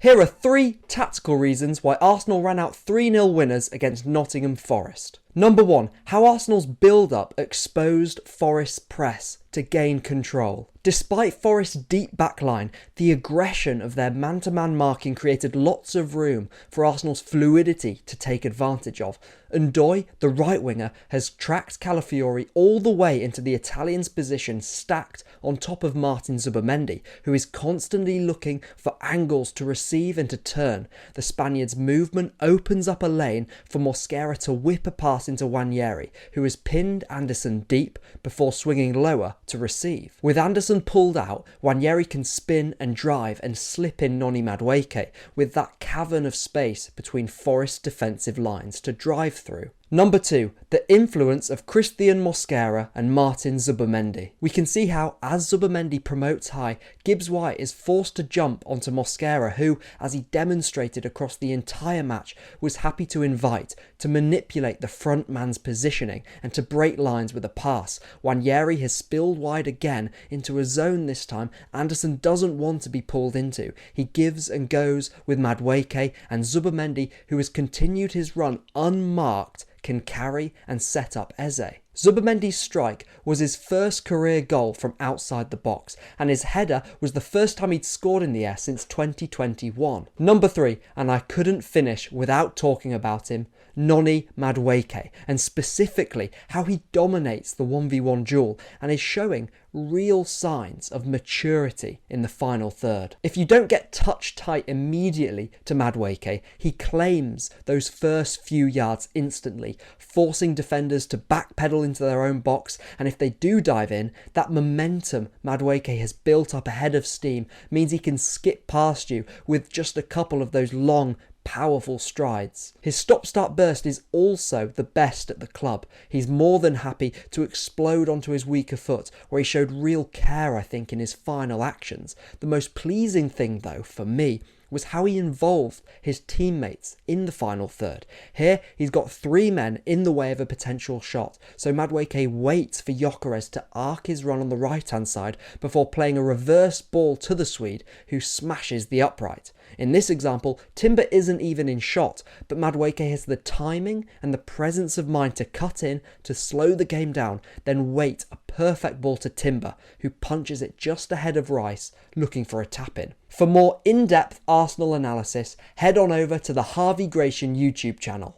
Here are 3 tactical reasons why Arsenal ran out 3-0 winners against Nottingham Forest. Number 1, how Arsenal's build-up exposed Forest's press to gain control. Despite Forest's deep backline, the aggression of their man-to-man marking created lots of room for Arsenal's fluidity to take advantage of. Ndoye, the right winger, has tracked Calafiori all the way into the Italian's position, stacked on top of Martin Zubimendi, who is constantly looking for angles to receive and to turn. The Spaniard's movement opens up a lane for Mosquera to whip a pass into Nwaneri, who has pinned Anderson deep before swinging lower to receive. With Anderson pulled out, Nwaneri can spin and drive and slip in Noni Madueke, with that cavern of space between Forest's defensive lines to drive through. Number 2, the influence of Cristhian Mosquera and Martin Zubimendi. We can see how, as Zubimendi promotes high, Gibbs White is forced to jump onto Mosquera, who, as he demonstrated across the entire match, was happy to invite, to manipulate the front man's positioning and to break lines with a pass. Nwaneri has spilled wide again into a zone this time Anderson doesn't want to be pulled into. He gives and goes with Madueke, and Zubimendi, who has continued his run unmarked, can carry and set up Eze. Zubimendi's strike was his first career goal from outside the box, and his header was the first time he'd scored in the air since 2021. Number 3, and I couldn't finish without talking about him, Noni Madueke, and specifically how he dominates the 1v1 duel and is showing real signs of maturity in the final third. If you don't get touch tight immediately to Madueke, he claims those first few yards instantly, forcing defenders to backpedal into their own box, and if they do dive in, that momentum Madueke has built up ahead of steam means he can skip past you with just a couple of those long, powerful strides. His stop-start burst is also the best at the club. He's more than happy to explode onto his weaker foot, where he showed real care, I think, in his final actions. The most pleasing thing, though, for me, was how he involved his teammates in the final third. Here, he's got 3 men in the way of a potential shot, so Madueke waits for Gyökeres to arc his run on the right-hand side before playing a reverse ball to the Swede, who smashes the upright. In this example, Timber isn't even in shot, but Madueke has the timing and the presence of mind to cut in, to slow the game down, then wait a perfect ball to Timber, who punches it just ahead of Rice, looking for a tap-in. For more in-depth Arsenal analysis, head on over to the Harvey Gratian YouTube channel.